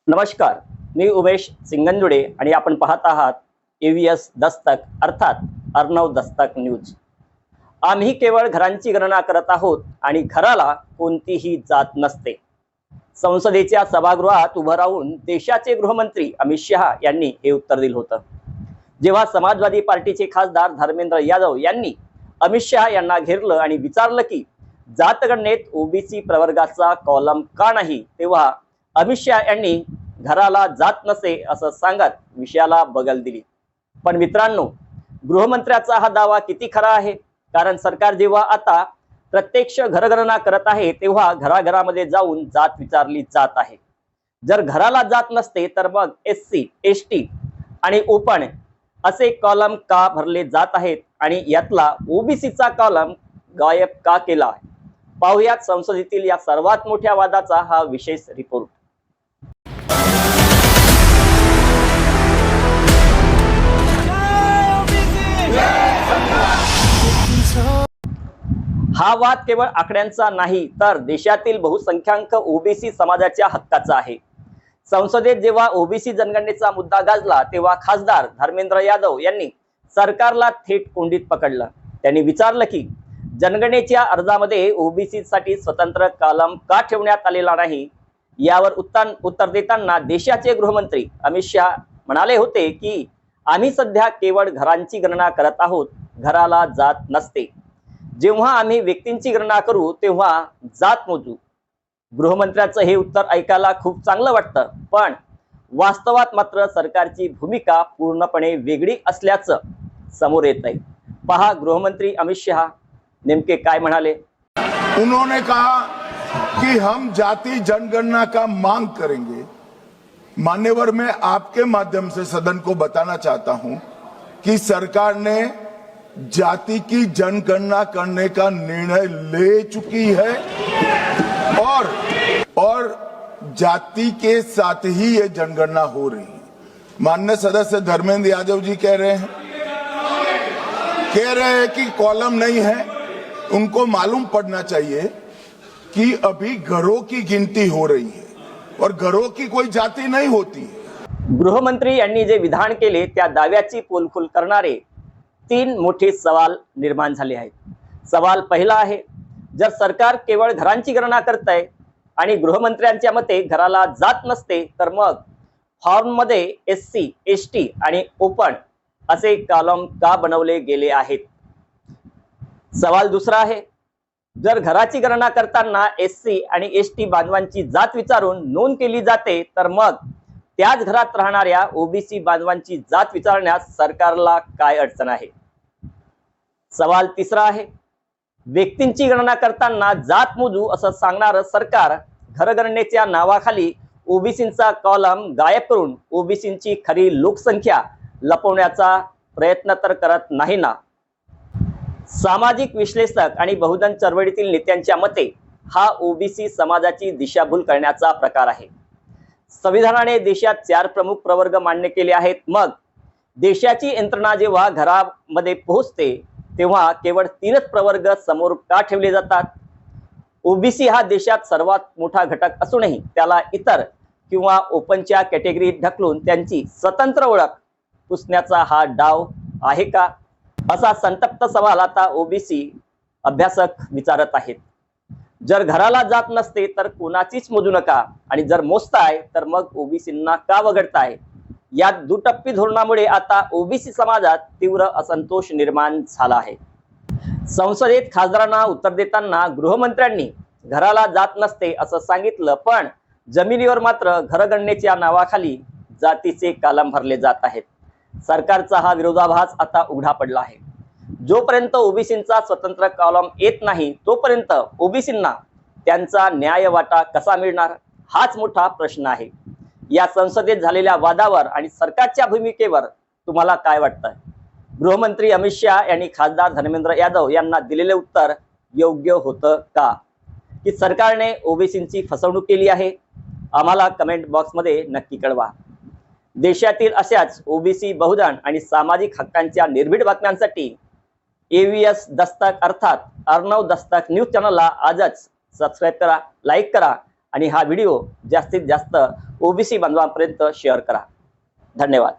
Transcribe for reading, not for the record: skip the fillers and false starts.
नमस्कार, मी उमेश सिंगंजुडे आणि आपण पाहत आहात AVS दस्तक अर्थात अर्णव दस्तक न्यूज। आम्ही केवळ घरांची गणना करत आहोत आणि घराला कोणतीही जात नसते। संसदेच्या सभागृहात उभं राहून देशाचे गृहमंत्री अमित शहा यांनी हे उत्तर दिलं होतं। जेव्हा समाजवादी पार्टीचे खासदार धर्मेंद्र यादव यांनी अमित शहा यांना घेरलं आणि विचारलं की जातगणनेत ओबीसी प्रवर्गाचा कॉलम का नाही, तेव्हा अमित शहा यांनी घराला जात नसे असं सांगत विषयाला बगल दिली। पण मित्रांनो, गृहमंत्र्याचा हा दावा किती खरा आहे? कारण सरकार जेव्हा आता प्रत्यक्ष घरगणना करत आहे तेव्हा घराघरामध्ये जाऊन जात विचारली जात आहे। जर घराला जात नसते तर मग SC, ST आणि ओपन असे कॉलम का भरले जात आहेत आणि यातला ओबीसीचा कॉलम गायब का केला आहे? पाहुयात संसदेतील या सर्वात मोठ्या वादाचा हा विशेष रिपोर्ट। हा वाद केवळ आकड्यांचा नाही तर देशातील बहुसंख्याक ओबीसी समाजाच्या हक्काचा आहे। संसदेत जेव्हा ओबीसी जनगणनेचा मुद्दा गाजला तेव्हा खासदार धर्मेंद्र यादव यांनी सरकारला थेट कोंडीत पकडलं। त्यांनी विचारलं की जनगणनेच्या अर्जामध्ये ओबीसी साठी स्वतंत्र कॉलम का ठेवण्यात आलेला नाही। यावर उत्तर देताना देशाचे गृहमंत्री अमित शहा म्हणाले होते की आम्ही सध्या केवळ घरांची गणना करत आहोत, घराला जात नसते। जेव्हा आम्ही व्यक्तींची गणना करू तेव्हा जात मोजू। गृहमंत्र्याचं हे उत्तर ऐकायला खूप चांगलं वाटतं, पण वास्तवात मात्र सरकारची भूमिका पूर्णपणे वेगळी असल्याचं समोर येत आहे। पहा गृहमंत्री अमित शहा नेमके काय म्हणाले। उन्होंने कहा कि हम जाति जनगणना का मांग करेंगे। मान्यवर, मैं आपके माध्यम से सदन को बताना चाहता हूं कि सरकार ने जाति की जनगणना करने का निर्णय ले चुकी है और जाति के साथ ही ये जनगणना हो रही है। माननीय सदस्य धर्मेंद्र यादव जी कह रहे हैं कि कॉलम नहीं है। उनको मालूम पड़ना चाहिए कि अभी घरों की गिनती हो रही है और घरों की कोई जाति नहीं होती है। गृहमंत्री यांनी जे विधान केले त्या दाव्याची पोलखोल करणारे 3 मोठे सवाल निर्माण झाले आहेत। सवाल पहिला आहे, जर सरकार केवळ घरांची गणना करत आहे आणि गृहमंत्र्यांच्या मते घराला जात नसते तर मग फॉर्म मध्ये SC, ST आणि ओपन असे कॉलम का बनवले गेले आहेत। सवाल दुसरा आहे, जर घराची गणना करताना SC आणि ST बांधवांची जात विचारून नोंद केली जाते तर मग त्याच घरात राहणाऱ्या ओबीसी बांधवांची जात विचारण्यास सरकारला काय अडचण आहे। सवाल तिसरा आहे, व्यक्तींची गणना करताना जात मोजू असं सांगणारं सरकार घरगणनेच्या नावाखाली ओबीसींचा कॉलम गायब करून ओबीसींची खरी लोकसंख्या लपवण्याचा प्रयत्न तर करत नाही ना। सामाजिक विश्लेषक आणि बहुजन चळवळीतील नेत्यांच्या मते हा ओबीसी समाजाची दिशाभूल करण्याचा प्रकार आहे। संविधानाने देशात 4 प्रमुख प्रवर्ग मान्य केले आहेत, मग देशाची यंत्रणा जेव्हा घरामध्ये पोहोचते तेव्हा केवळ 3च प्रवर्ग समोर का ठेवले जातात। ओबीसी हा देशात सर्वात मोठा घटक असूनही त्याला इतर किंवा ओपनच्या कॅटेगरीत ढकलून त्यांची स्वतंत्र ओळख पुसण्याचा हा डाव आहे का, असा संतप्त सवाल आता ओबीसी अभ्यासक विचारत आहेत। जर घराला जात नसते तर कोणाचीच मोजू नका आणि जर मोजताय तर मग ओबीसींना का वगळताय। या दुटप्पी धोरणामुळे आता ओबीसी समाजात तीव्र असंतोष निर्माण झाला आहे। संसदेत खासदारांना उत्तर देताना गृहमंत्र्यांनी घराला जात नसते असं सांगितलं, पण जमिनीवर मात्र घरगणनेच्या नावाखाली जातीचे कॉलम भरले जात आहेत। सरकारचा हा विरोधाभास आता उघडा पडला आहे। जोपर्यंत ओबीसींचा स्वतंत्र कॉलम येत नाही तोपर्यंत ओबीसींना त्यांचा न्याय वाटा कसा मिळणार, हाच मोठा प्रश्न आहे। या संसदेत झालेल्या वादावर आणि सरकारच्या भूमिकेवर तुम्हाला काय वाटतं? गृहमंत्री अमित शहा यांनी खासदार धर्मेंद्र यादव यांना दिलेले उत्तर योग्य होतं का, की सरकारने ओबीसींची फसवणूक केली आहे? आम्हाला कमेंट बॉक्समध्ये नक्की कळवा। देशातील अशाच ओबीसी, बहुजन आणि सामाजिक हक्कांच्या निर्भीड बातम्यांसाठी AVS दस्तक अर्थात अर्णव दस्तक न्यूज चॅनलला आजच सबस्क्राइब करा, लाईक करा आणि हा व्हिडिओ जास्तीत जास्त ओबीसी बांधवांपर्यंत शेअर करा. धन्यवाद.